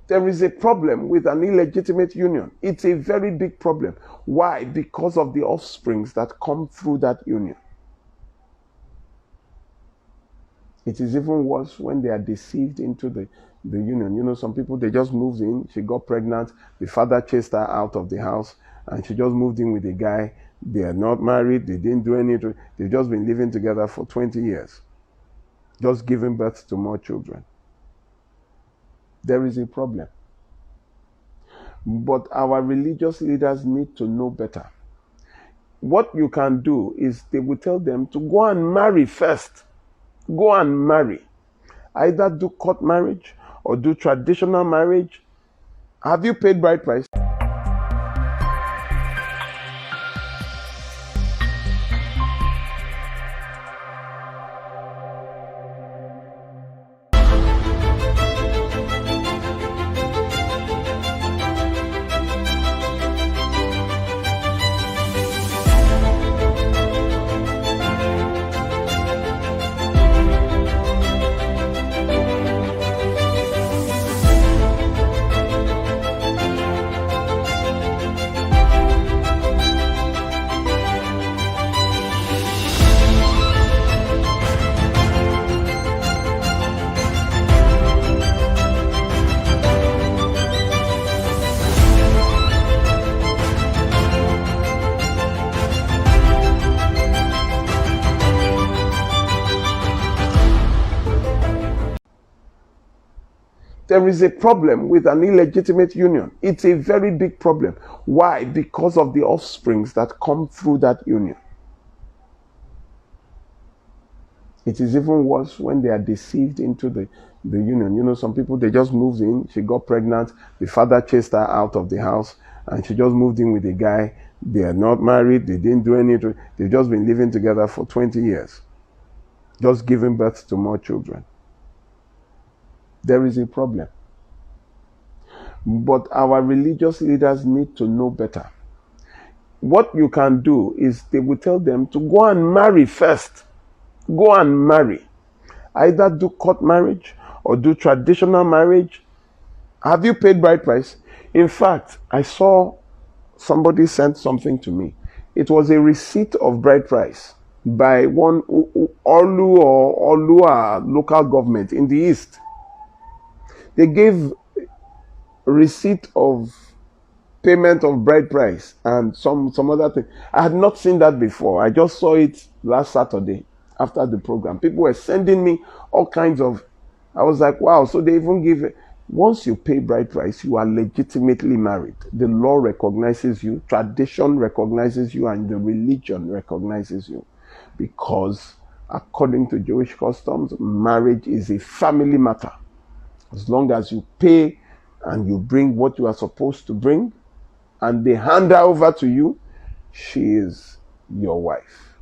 There is a problem with an illegitimate union. It's a very big problem. Why? Because of the offsprings that come through that union. It is even worse when they are deceived into the union. You know, some people, they just moved in, she got pregnant, the father chased her out of the house, and she just moved in with a guy. They are not married, they didn't do anything, they've just been living together for 20 years, just giving birth to more children. There is a problem. But our religious leaders need to know better. What you can do is they will tell them to go and marry first. Go and marry. Either do court marriage or do traditional marriage. Have you paid bride price? There is a problem with an illegitimate union. It's a very big problem. Why? Because of the offsprings that come through that union. It is even worse when they are deceived into the union. You know, some people, they just moved in, she got pregnant, the father chased her out of the house, and she just moved in with a guy. They are not married, they didn't do anything, they've just been living together for 20 years, just giving birth to more children. There is a problem. But our religious leaders need to know better. What you can do is they will tell them to go and marry first. Go and marry. Either do court marriage or do traditional marriage. Have you paid bride price? In fact, I saw somebody sent something to me. It was a receipt of bride price by one Olua local government in the east. They gave receipt of payment of bride price and some other thing. I had not seen that before. I just saw it last Saturday after the program. People were sending me all kinds of, I was like, wow. So they even give it. Once you pay bride price, you are legitimately married. The law recognizes you, tradition recognizes you, and the religion recognizes you. Because according to Jewish customs, marriage is a family matter. As long as you pay and you bring what you are supposed to bring, and they hand her over to you, she is your wife.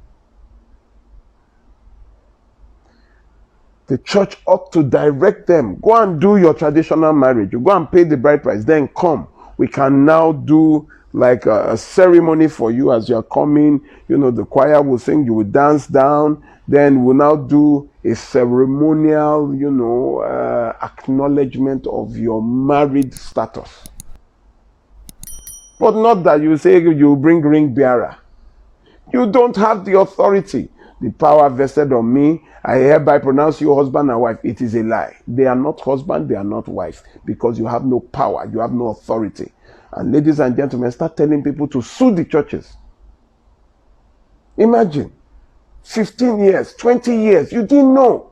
The church ought to direct them. Go and do your traditional marriage. You go and pay the bride price. Then come. We can now do like a ceremony for you as you're coming. You know, the choir will sing, you will dance down. Then we'll now do a ceremonial, you know, acknowledgement of your married status. But not that you say you bring ring bearer. You don't have the authority. The power vested on me, I hereby pronounce you husband and wife. It is a lie. They are not husband, they are not wife, because you have no power, you have no authority. And ladies and gentlemen, start telling people to sue the churches. Imagine, 15 years, 20 years, you didn't know.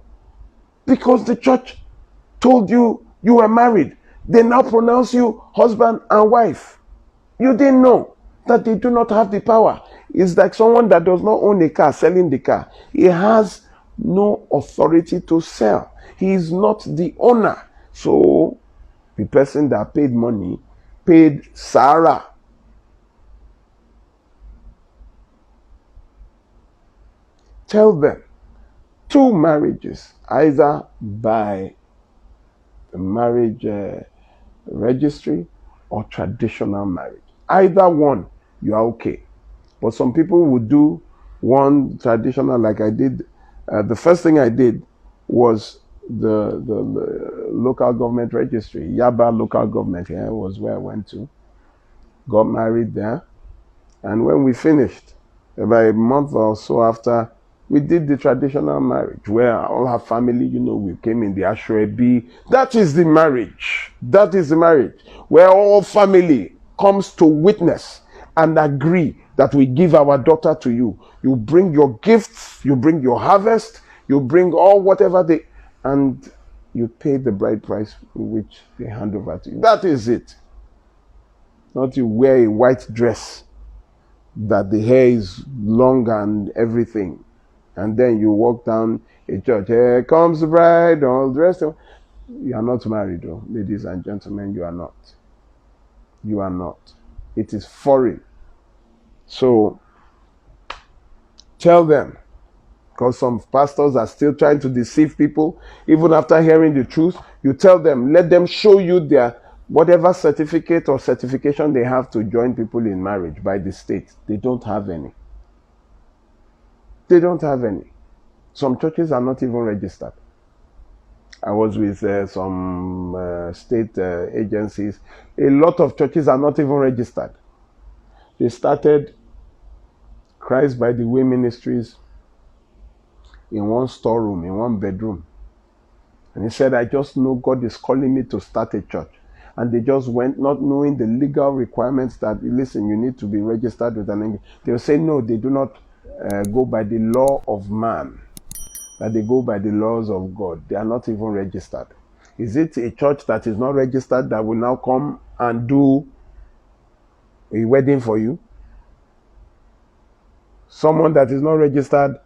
Because the church told you you were married. They now pronounce you husband and wife. You didn't know that they do not have the power. It's like someone that does not own a car selling the car. He has no authority to sell. He is not the owner. So the person that paid money paid Sarah. Tell them 2 marriages, either by the marriage registry or traditional marriage. Either one, you are okay. But some people would do one traditional like I did. The first thing I did was the local government registry. Yaba local government here was where I went to. Got married there. And when we finished, about a month or so after, we did the traditional marriage where all her family, we came in the Ashwebi. That is the marriage. That is the marriage where all family comes to witness and agree that we give our daughter to you. You bring your gifts, you bring your harvest, you bring all whatever and you pay the bride price which they hand over to you. That is it. Not you wear a white dress that the hair is long and everything, and then you walk down a church, here comes the bride, all the rest of you are not married, though, ladies and gentlemen. You are not. You are not. It is foreign. So tell them, because some pastors are still trying to deceive people even after hearing the truth. You tell them, let them show you their whatever certificate or certification they have to join people in marriage by the state. They don't have any. They don't have any. Some churches are not even registered. I was with some state agencies. A lot of churches are not even registered. They started Christ by the Way ministries in one storeroom, in one bedroom. And he said, I just know God is calling me to start a church. And they just went, not knowing the legal requirements that, listen, you need to be registered with an English. They will say, no, they do not go by the law of man, that they go by the laws of God. They are not even registered. Is it a church that is not registered that will now come and do a wedding for you? Someone that is not registered,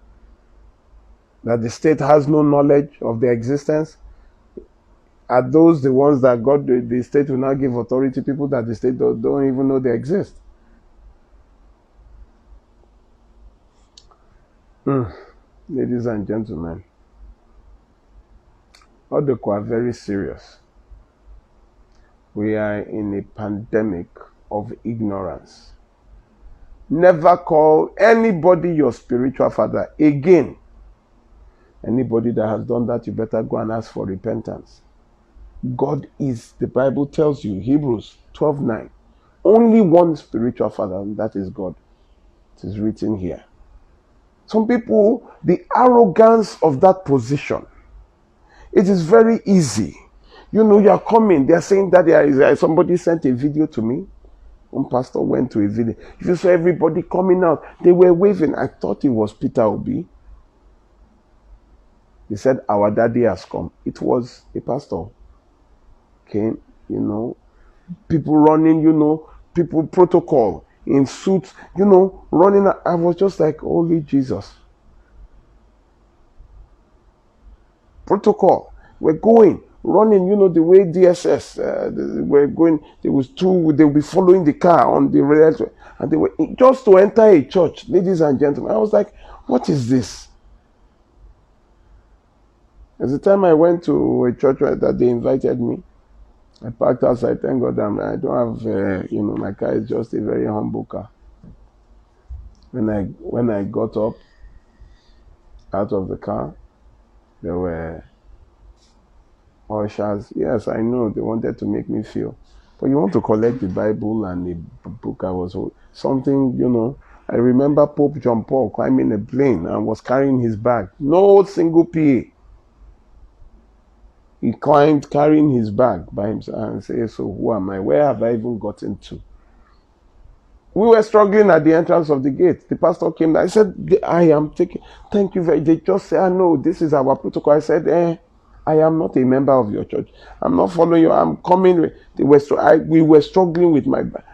that the state has no knowledge of their existence? Are those the ones that God, the state will now give authority to people that the state don't even know they exist? Ladies and gentlemen, Odoko are very serious. We are in a pandemic of ignorance. Never call anybody your spiritual father again. Anybody that has done that, you better go and ask for repentance. God is, the Bible tells you, Hebrews 12:9, only one spiritual father, and that is God. It is written here. Some people, the arrogance of that position, it is very easy. You are coming, they are saying that somebody sent a video to me. One pastor went to a village. If you saw everybody coming out, they were waving. I thought it was Peter Obi. He said, our daddy has come. It was a pastor. Came, people running, people protocol in suits, running. I was just like, holy Jesus. Protocol. We're going, running, the way DSS, we're going, they'll be following the car on the railway. And they were just to enter a church, ladies and gentlemen. I was like, what is this? At the time I went to a church that they invited me, I parked outside. Thank God I don't have, my car is just a very humble car. When I got up out of the car, there were ushers. Yes, I know they wanted to make me feel. But you want to collect the Bible and the book I was holding. Something, I remember Pope John Paul climbing a plane and was carrying his bag. No single PA. He climbed carrying his bag by himself and said, so who am I? Where have I even gotten to? We were struggling at the entrance of the gate. The pastor came. I said, I am taking, thank you very much. They just said, no, this is our protocol. I said, I am not a member of your church. I'm not following you. I'm coming. We were struggling with my bag.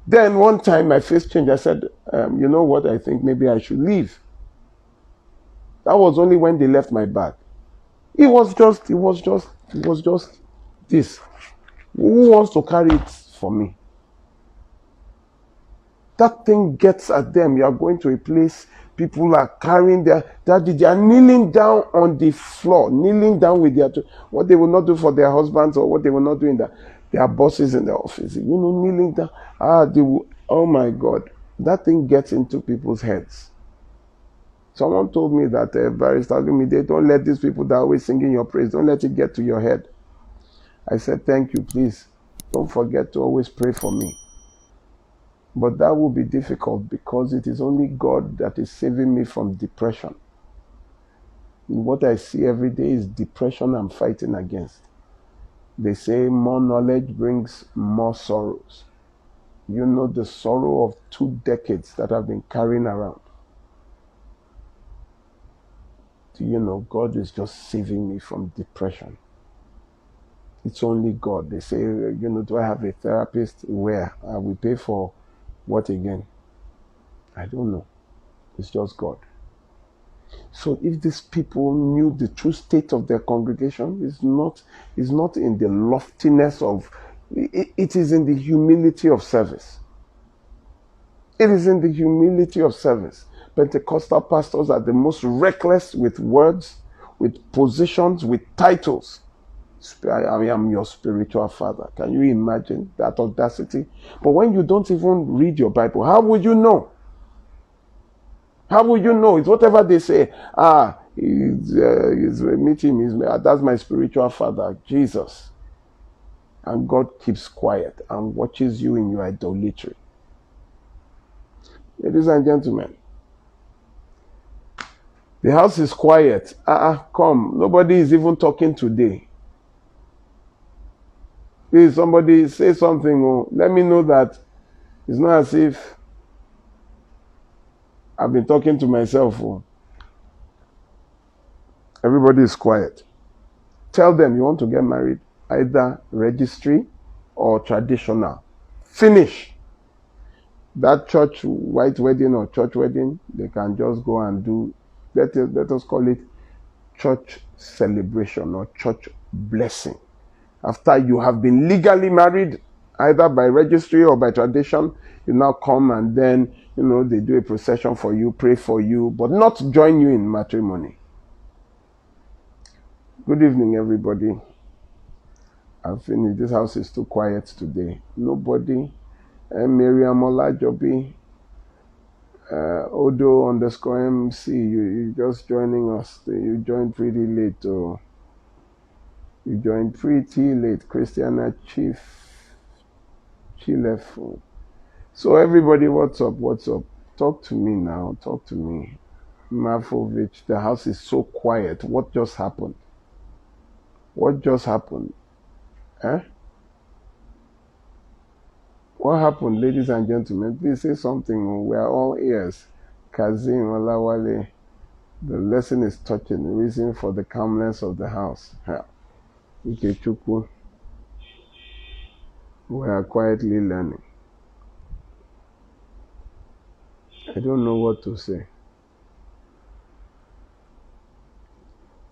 Then one time my face changed. I said, you know what? I think maybe I should leave. That was only when they left my bag. It was just this. Who wants to carry it for me? That thing gets at them. You are going to a place, people are carrying they are kneeling down on the floor, kneeling down with what they will not do for their husbands or what they will not do in their bosses in the office. Kneeling down. Oh my God. That thing gets into people's heads. Someone told me that, Barrister OLUMIDE, don't let these people that are always singing your praise, don't let it get to your head. I said, thank you, please. Don't forget to always pray for me. But that will be difficult because it is only God that is saving me from depression. What I see every day is depression I'm fighting against. They say more knowledge brings more sorrows. You know the sorrow of 2 decades that I've been carrying around. Do you know God is just saving me from depression? It's only God. They say, do I have a therapist? Where? I will pay for what again? I don't know. It's just God. So if these people knew the true state of their congregation, it's not in the loftiness of, it is in the humility of service. It is in the humility of service. Pentecostal pastors are the most reckless with words, with positions, with titles. I am your spiritual father. Can you imagine that audacity? But when you don't even read your Bible, how would you know? How would you know? It's whatever they say. Meet him. That's my spiritual father, Jesus. And God keeps quiet and watches you in your idolatry. Ladies and gentlemen, the house is quiet. Come. Nobody is even talking today. Please, somebody say something. Let me know that it's not as if I've been talking to myself. Everybody is quiet. Tell them you want to get married, either registry or traditional. Finish. That church white wedding or church wedding, they can just go and do, let us call it church celebration or church blessing. After you have been legally married, either by registry or by tradition, you now come and then, they do a procession for you, pray for you, but not join you in matrimony. Good evening, everybody. I've finished. This house is too quiet today. Nobody. Miriam Olajobi, Odo_MC, you just joining us. You joined pretty late. You joined pretty late. Christiana Chilefu. So everybody, what's up? What's up? Talk to me now. Talk to me. Mafovich, the house is so quiet. What just happened? What just happened? What happened, ladies and gentlemen? Please say something. We are all ears. Kazim Olawale, the lesson is touching. The reason for the calmness of the house. Ikechukwu, we are quietly learning. I don't know what to say.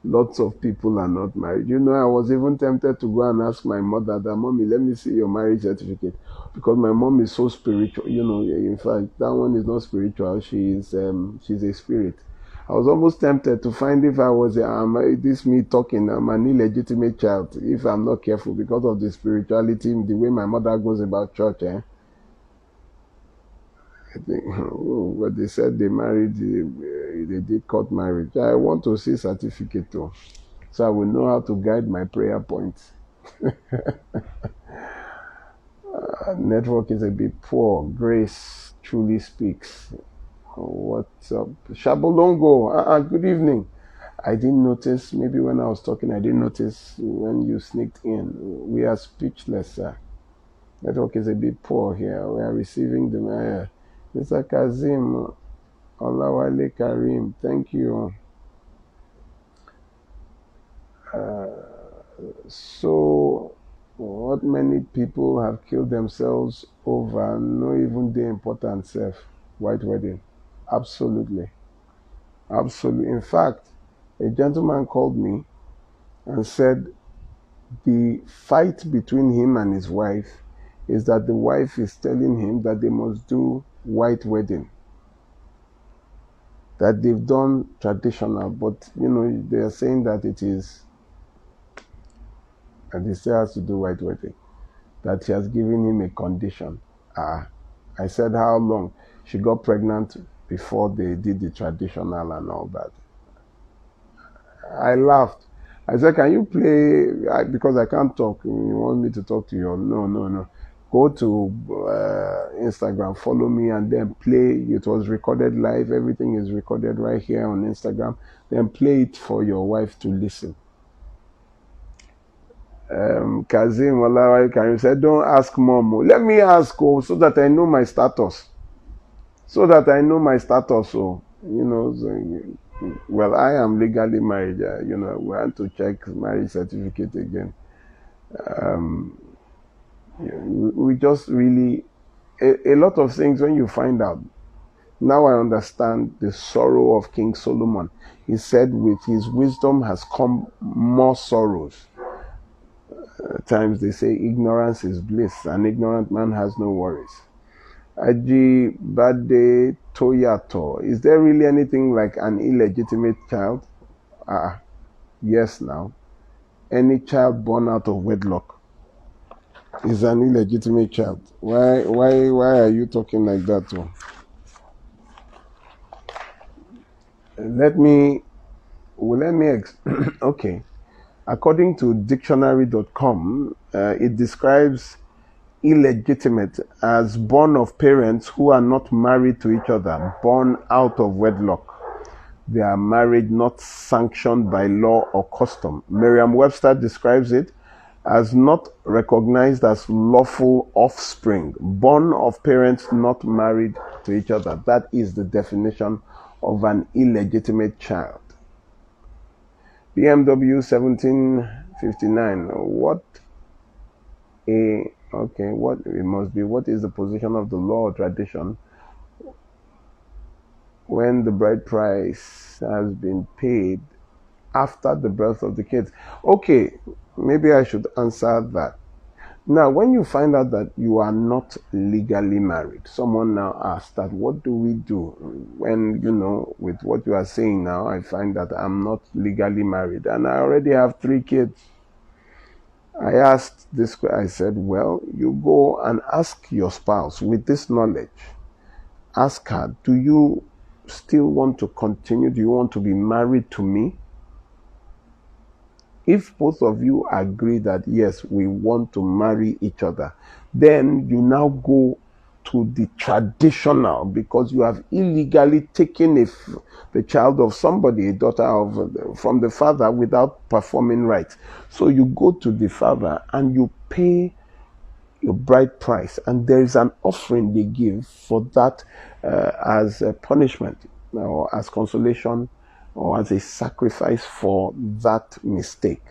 Lots of people are not married. I was even tempted to go and ask my mother that, Mommy, let me see your marriage certificate. Because my mom is so spiritual. In fact, that one is not spiritual. She's a spirit. I was almost tempted to find if I was, me talking, I'm an illegitimate child, if I'm not careful, because of the spirituality, the way my mother goes about church. I think, but they said they married, they did court marriage. I want to see certificate too, so I will know how to guide my prayer points. Network is a bit poor. Grace truly speaks. What's up? Shabolongo, good evening. I didn't notice, maybe when I was talking, I didn't notice when you sneaked in. We are speechless, sir. Network is a bit poor here. We are receiving the Mr. Kazim Olawale Karim, thank you. So, what many people have killed themselves over, no even the important self, white wedding. Absolutely. Absolutely. In fact, a gentleman called me and said the fight between him and his wife is that the wife is telling him that they must do white wedding. That they've done traditional, but they are saying that it is, and he still has to do white wedding. That she has given him a condition. I said, how long? She got pregnant before they did the traditional and all that. I laughed. I said, "Can you play?" Because I can't talk. You want me to talk to you? No, no, no. Go to Instagram, follow me, and then play. It was recorded live. Everything is recorded right here on Instagram. Then play it for your wife to listen. Kazim Olawale Karim said, "Don't ask mom. Let me ask, so that I know my status. So that I know my status. So, well, I am legally married. We want to check marriage certificate again. We just really, a lot of things when you find out. Now I understand the sorrow of King Solomon. He said, with his wisdom has come more sorrows. At times they say ignorance is bliss. An ignorant man has no worries. Aji Bade Toyato. Is there really anything like an illegitimate child? Yes now. Any child born out of wedlock is an illegitimate child. Why are you talking like that too? Okay. According to dictionary.com, it describes illegitimate as born of parents who are not married to each other, born out of wedlock. They are married not sanctioned by law or custom. Merriam-Webster describes it as not recognized as lawful offspring, born of parents not married to each other. That is the definition of an illegitimate child. BMW 1759. What it must be, what is the position of the law or tradition when the bride price has been paid after the birth of the kids? Okay, maybe I should answer that. Now, when you find out that you are not legally married, someone now asks that, what do we do? When, with what you are saying now, I find that I'm not legally married and I already have 3 kids. I asked this, I said, well, you go and ask your spouse with this knowledge. Ask her, do you still want to continue? Do you want to be married to me? If both of you agree that, yes, we want to marry each other, then you now go to the traditional, because you have illegally taken the child of somebody, a daughter from the father, without performing rites. So you go to the father and you pay your bride price, and there is an offering they give for that as a punishment or as consolation or as a sacrifice for that mistake.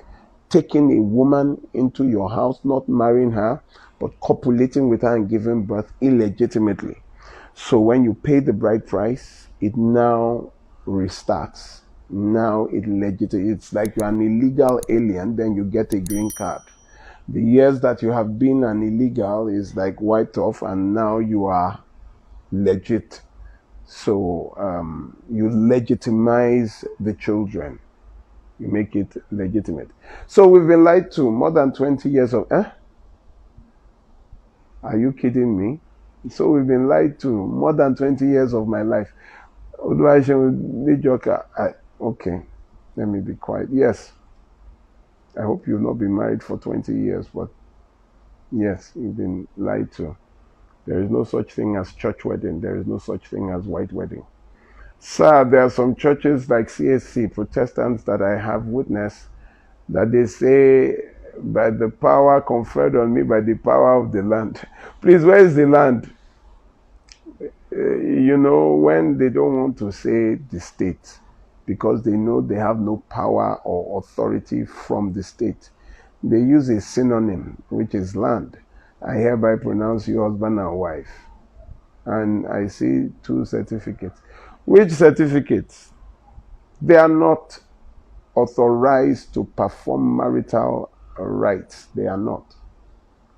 Taking a woman into your house, not marrying her, but copulating with her and giving birth illegitimately. So when you pay the bride price, it now restarts. Now it's like you're an illegal alien, then you get a green card. The years that you have been an illegal is like wiped off, and now you are legit. So you legitimize the children. You make it legitimate. So we've been lied to more than 20 years of... Are you kidding me? So we've been lied to more than 20 years of my life. Okay, let me be quiet. Yes. I hope you've not been married for 20 years, but yes, you've been lied to. There is no such thing as church wedding. There is no such thing as white wedding. Sir, there are some churches like CSC, Protestants, that I have witnessed, that they say, by the power conferred on me by the power of the land. Please, where is the land? When they don't want to say the state, because they know they have no power or authority from the state, they use a synonym, which is land. I hereby pronounce you husband and wife. And I see 2 certificates. Which certificates? They are not authorized to perform marital rites. They are not.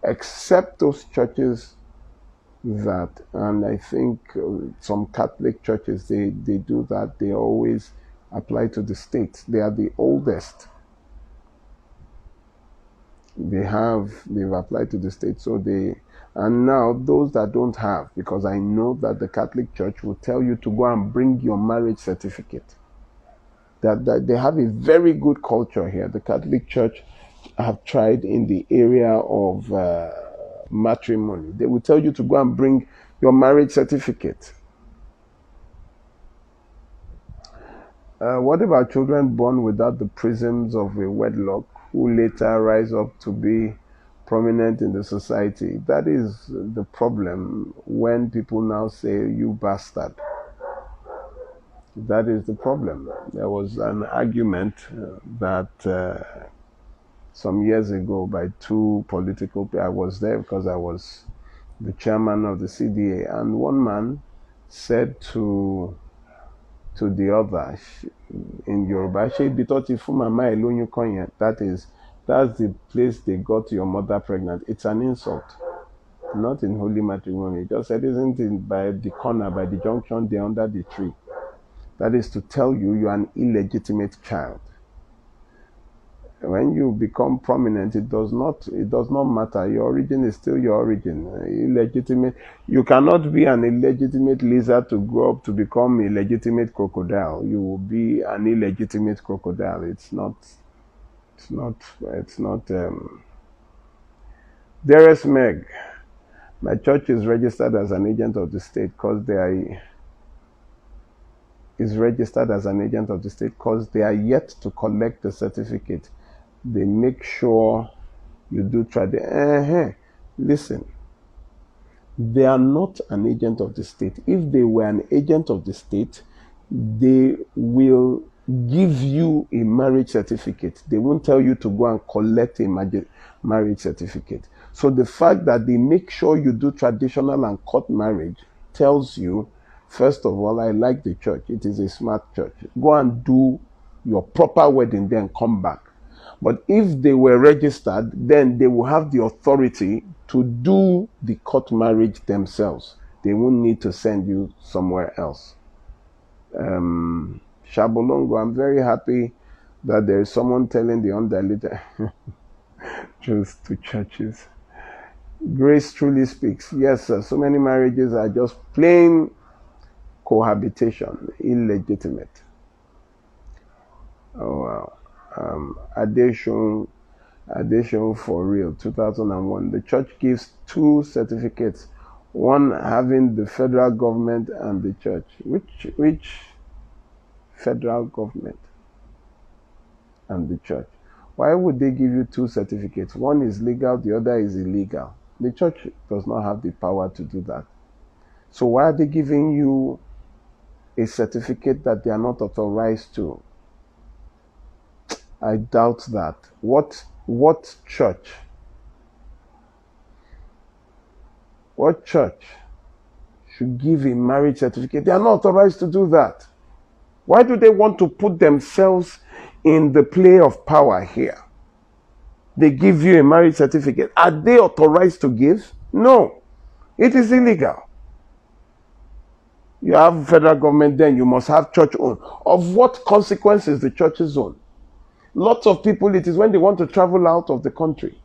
Except those churches that, and I think some Catholic churches, they do that. They always apply to the state. They are the oldest. they've applied to the state, so and now those that don't have, because I know that the Catholic Church will tell you to go and bring your marriage certificate. That they have a very good culture here. The Catholic Church have tried in the area of matrimony. They will tell you to go and bring your marriage certificate. What about children born without the prisms of a wedlock who later rise up to be prominent in the society? That is the problem when people now say, you bastard. That is the problem. There was an argument that some years ago by two political people. I was there because I was the chairman of the CDA, and one man said to the other in Yoruba, that's the place they got your mother pregnant. It's an insult, not in holy matrimony. He just said, isn't it by the corner, by the junction there under the tree? That is to tell you are an illegitimate child. When you become prominent, it does not matter. Your origin is still your origin. Illegitimate. You cannot be an illegitimate lizard to grow up to become a legitimate crocodile. You will be an illegitimate crocodile. It's not. Dearest Meg, my church is registered as an agent of the state because they are yet to collect the certificate. They make sure you do try the listen, they are not an agent of the state. If they were an agent of the state, they will give you a marriage certificate. They won't tell you to go and collect a marriage certificate. So the fact that they make sure you do traditional and court marriage tells you, first of all, I like the church. It is a smart church. Go and do your proper wedding, then come back. But if they were registered, then they will have the authority to do the court marriage themselves. They won't need to send you somewhere else. Shabolongo, I'm very happy that there is someone telling the undiluted truth to churches. Grace truly speaks. Yes, sir. So many marriages are just plain cohabitation, illegitimate. Oh, wow. Addition for real, 2001. The church gives 2 certificates, one having the federal government and the church. Which federal government and the church? Why would they give you 2 certificates? One is legal, the other is illegal. The church does not have the power to do that. So why are they giving you a certificate that they are not authorized to? I doubt that. What church? What church should give a marriage certificate? They are not authorized to do that. Why do they want to put themselves in the play of power here? They give you a marriage certificate. Are they authorized to give? No. It is illegal. You have federal government, then you must have church own. Of what consequence is the church's own? Lots of people, it is when they want to travel out of the country,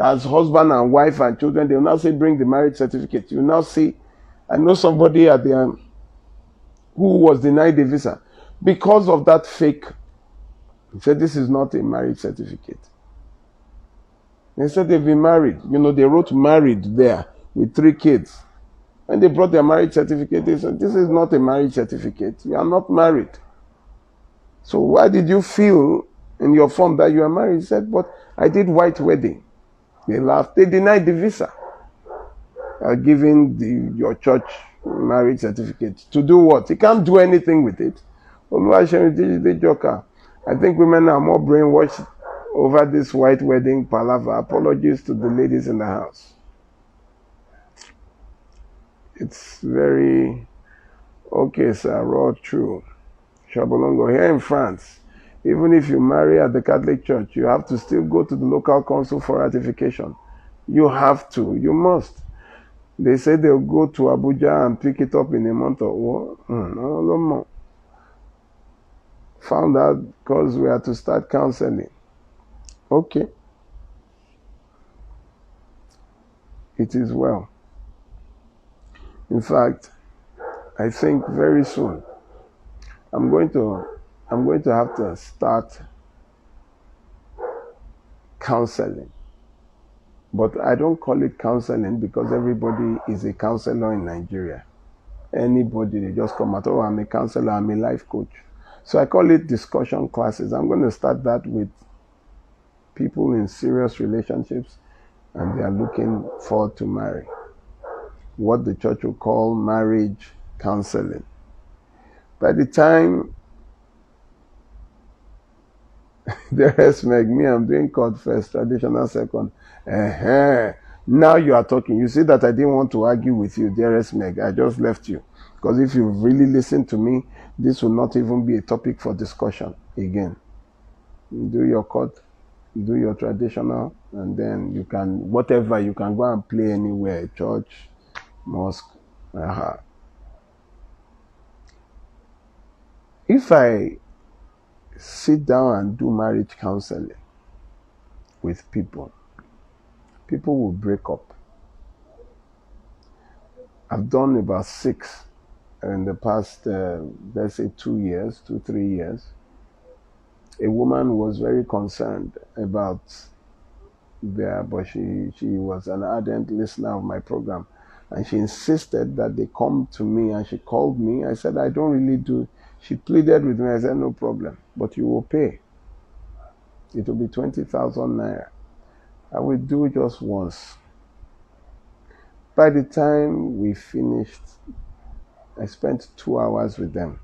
as husband and wife and children, they will now say, bring the marriage certificate. You now see, I know somebody at the who was denied a visa because of that fake. He said, this is not a marriage certificate. They said they've been married. You know, they wrote married there with 3 kids. When they brought their marriage certificate, they said, this is not a marriage certificate. You are not married. So why did you feel in your form that you are married? He said, but I did white wedding. They laughed. They denied the visa. Giving your church marriage certificate. To do what? You can't do anything with it. I think women are more brainwashed over this white wedding palaver. Apologies to the ladies in the house. It's very okay, sir. Raw true. Shabolongo. Here in France, even if you marry at the Catholic Church, you have to still go to the local council for ratification. You have to. You must. They say they'll go to Abuja and pick it up in a month or what? No more. Found out because we had to start counseling. Okay. It is well. In fact, I think very soon I'm going to have to start counseling. But I don't call it counseling because everybody is a counselor in Nigeria. Anybody, they just come out, oh, I'm a counselor, I'm a life coach. So I call it discussion classes. I'm going to start that with people in serious relationships and they are looking forward to marry. What the church will call marriage counseling. By the time the rest make me, I'm doing court first, traditional second. Now you are talking. You see that I didn't want to argue with you, dearest Meg. I just left you. Because if you really listen to me, this will not even be a topic for discussion again. Do your court, do your traditional, and then you can, whatever, you can go and play anywhere, church, mosque. If I sit down and do marriage counseling with people, people will break up. I've done about 6 in the past, let's say 2, 3 years. A woman was very concerned about there, but she was an ardent listener of my program. And she insisted that they come to me, and she called me. I said, I don't really do. She pleaded with me. I said, no problem, but you will pay. It will be 20,000 naira. I will do just once. By the time we finished, I spent 2 hours with them.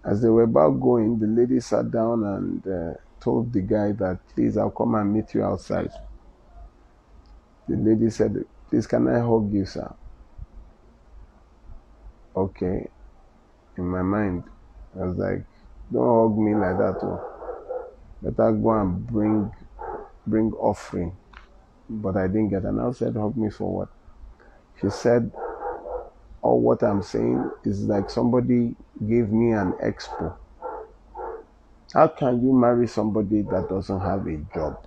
As they were about going, the lady sat down and told the guy that, please, I'll come and meet you outside. The lady said, please, can I hug you, sir? Okay. In my mind, I was like, don't hug me like that. Better go and bring offering. But I didn't get it. And I said, hug me for what? She said, all what I'm saying is like somebody gave me an expo. How can you marry somebody that doesn't have a job?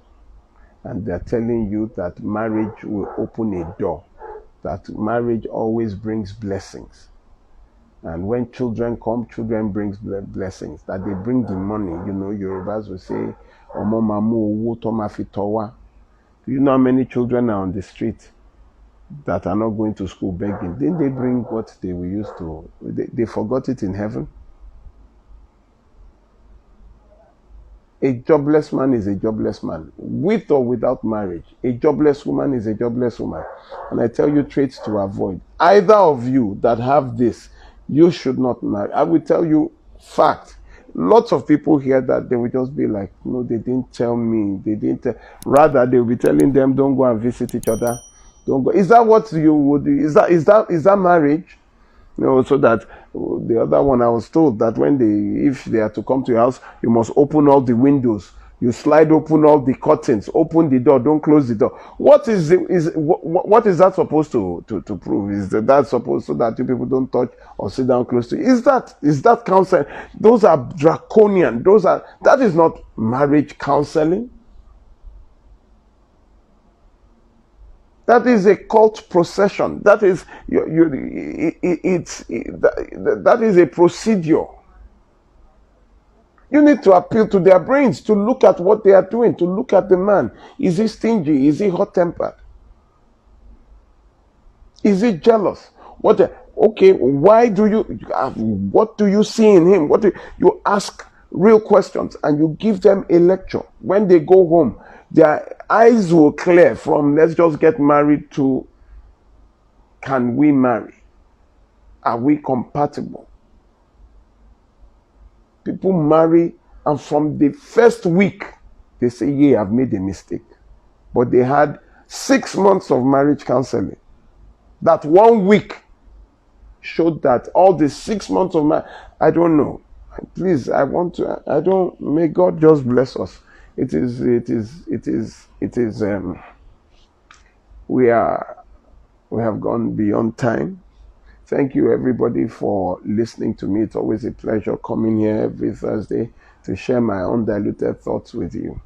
And they're telling you that marriage will open a door, that marriage always brings blessings. And when children come, children brings blessings, that they bring the money. You know, Yorubas will say, Omo mamu owo to ma fi towa. Do you know how many children are on the street that are not going to school begging? Didn't they bring what they were used to? They forgot it in heaven. A jobless man is a jobless man, with or without marriage. A jobless woman is a jobless woman. And I tell you traits to avoid. Either of you that have this, you should not marry. I will tell you fact. Lots of people hear that, they will just be like, no, they didn't tell me. They didn't. Rather, they will be telling them, don't go and visit each other. Don't go. Is that what you would do? Is that marriage? You know, so that the other one, I was told that if they are to come to your house, you must open all the windows. You slide open all the curtains, open the door, don't close the door. What is that supposed to prove? Is that supposed so that you people don't touch or sit down close to you? Is that counseling? Those are draconian. That is not marriage counseling. That is a cult procession. That is that is a procedure. You need to appeal to their brains to look at what they are doing, to look at the man. Is he stingy? Is he hot-tempered? Is he jealous? Okay, why do you, what do you see in him? You ask real questions and you give them a lecture. When they go home, their eyes will clear from let's just get married to can we marry? Are we compatible? People marry and from the first week, they say, yeah, I've made a mistake. But they had 6 months of marriage counseling. That 1 week showed that all the 6 months of marriage, I don't know. Please, may God just bless us. We have gone beyond time. Thank you everybody for listening to me. It's always a pleasure coming here every Thursday to share my undiluted thoughts with you.